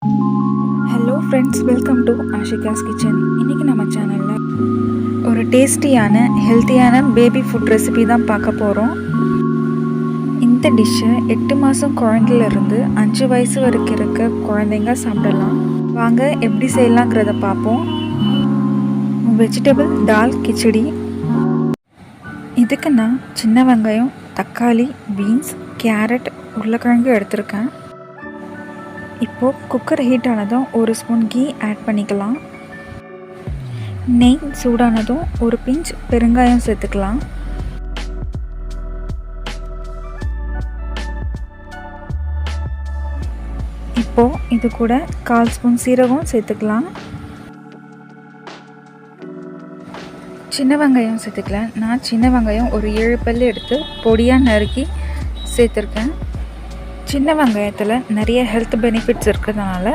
Hello friends, welcome to Ashika's kitchen. இன்றைக்கி நம்ம சேனலில் ஒரு டேஸ்டியான ஹெல்த்தியான பேபி ஃபுட் ரெசிபி தான் பார்க்க போகிறோம். இந்த டிஷ்ஷை 8 மாதம் குழந்தையிலேருந்து 5 வயசு வரைக்கும் இருக்க குழந்தைங்க சாப்பிடலாம். வாங்க எப்படி செய்யலாங்கிறத பார்ப்போம். வெஜிடபிள் டால் கிச்சடி. இதுக்கு நான் சின்ன வெங்காயம், தக்காளி, பீன்ஸ், கேரட், உருளைக்கிழங்கு எடுத்திருக்கேன். இப்போது குக்கர் ஹீட் ஆனதும் 1 ஸ்பூன் கீ ஆட் பண்ணிக்கலாம். நெய் சூடானதும் ஒரு பிஞ்ச் பெருங்காயம் சேர்த்துக்கலாம். இப்போது இது கூட 1/4 ஸ்பூன் சீரகம் சேர்த்துக்கலாம். சின்ன வெங்காயம் சேர்த்துக்கலாம். நான் சின்ன வெங்காயம் ஒரு 7 பல் எடுத்து பொடியாக நறுக்கி சேர்த்துருக்கேன். சின்ன வெங்காயத்தில் நிறைய ஹெல்த் பெனிஃபிட்ஸ் இருக்கிறதுனால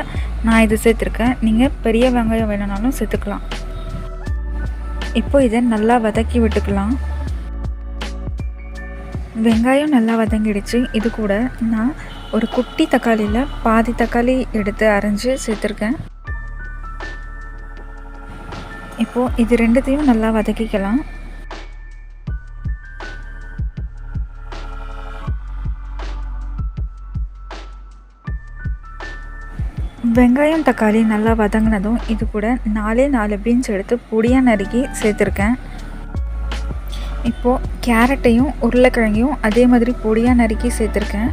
நான் இது சேர்த்துருக்கேன். நீங்கள் பெரிய வெங்காயம் வேணுனாலும் சேர்த்துக்கலாம். இப்போது இதை நல்லா வதக்கி விட்டுக்கலாம். வெங்காயம் நல்லா வதங்கிடுச்சு. இது கூட நான் ஒரு குட்டி தக்காளியில் பாதி தக்காளி எடுத்து அரைஞ்சி சேர்த்துருக்கேன். இப்போது இது ரெண்டுத்தையும் நல்லா வதக்கிக்கலாம். வெங்காயம் தக்காளி நல்லா வதங்கினதும் இது கூட 4 பீன்ஸ் எடுத்து பொடியாக நறுக்கி சேர்த்துருக்கேன். இப்போது கேரட்டையும் உருளைக்கிழங்கையும் அதே மாதிரி பொடியாக நறுக்கி சேர்த்துருக்கேன்.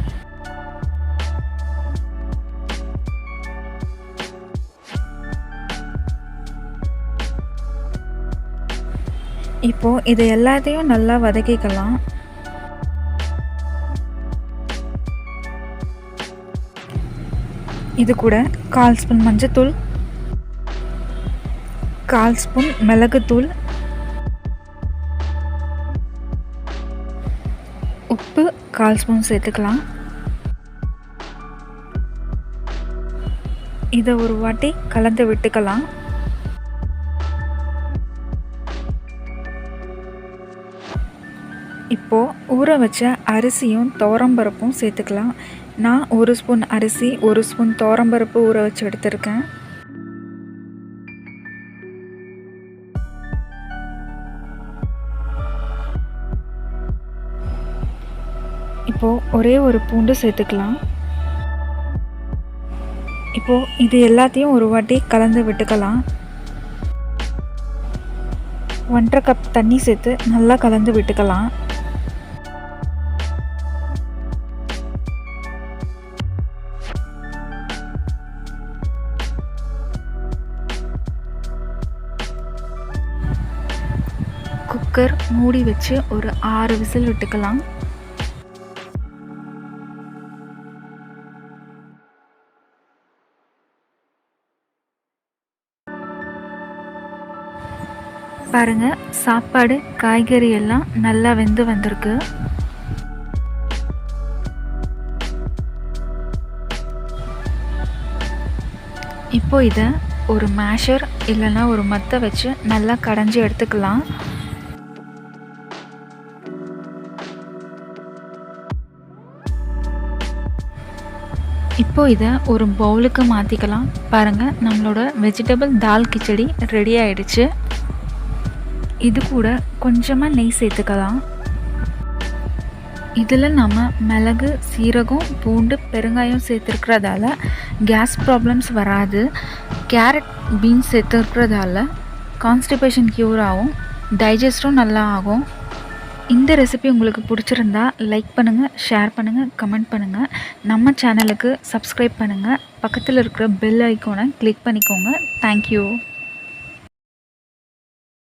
இப்போது இதை எல்லாத்தையும் நல்லா வதக்கிக்கலாம். இது கூட 1/4 ஸ்பூன் மஞ்சத்தூள், 1/4 ஸ்பூன் மிளகுத்தூள், உப்பு 1/4 ஸ்பூன் சேர்த்துக்கலாம். இதை ஒரு வாட்டி கலந்து விட்டுக்கலாம். இப்போது ஊற வச்ச அரிசியும் துவரம்பருப்பும் சேர்த்துக்கலாம். நான் 1 ஸ்பூன் அரிசி, 1 ஸ்பூன் துவரம்பருப்பு ஊற வச்சு எடுத்திருக்கேன். இப்போது ஒரே ஒரு பூண்டு சேர்த்துக்கலாம். இப்போது இது எல்லாத்தையும் ஒரு வாட்டி கலந்து விட்டுக்கலாம். 1/2 கப் தண்ணி சேர்த்து நல்லா கலந்து விட்டுக்கலாம். குக்கர் மூடி வச்சு ஒரு 6 விசில் விட்டுக்கலாம். பாருங்கள், சாப்பாடு காய்கறி எல்லாம் நல்லா வெந்து வந்திருக்கு. இப்போ இதை ஒரு மேஷர் இல்லைன்னா ஒரு மத்தை வச்சு நல்லா கடைஞ்சி எடுத்துக்கலாம். இப்போ இதை ஒரு பவுலுக்கு மாற்றிக்கலாம். பாருங்கள், நம்மளோட வெஜிடபிள் தால் கிச்சடி ரெடி ஆகிடுச்சு. இது கூட கொஞ்சமாக நெய் சேர்த்துக்கலாம். இதில் நம்ம மிளகு, சீரகம், பூண்டு, பெருங்காயம் சேர்த்துருக்கிறதால கேஸ் ப்ராப்ளம்ஸ் வராது. கேரட், பீன்ஸ் சேர்த்துருக்கிறதால கான்ஸ்டிபேஷன் க்யூர் ஆகும், டைஜஸ்டும் நல்லா ஆகும். இந்த ரெசிபி உங்களுக்கு பிடிச்சிருந்தா லைக் பண்ணுங்கள், ஷேர் பண்ணுங்கள், கமெண்ட் பண்ணுங்கள். நம்ம சேனலுக்கு சப்ஸ்கிரைப் பண்ணுங்கள். பக்கத்தில் இருக்கிற பெல் ஐக்கானை கிளிக் பண்ணிக்கோங்க. தேங்க்யூ.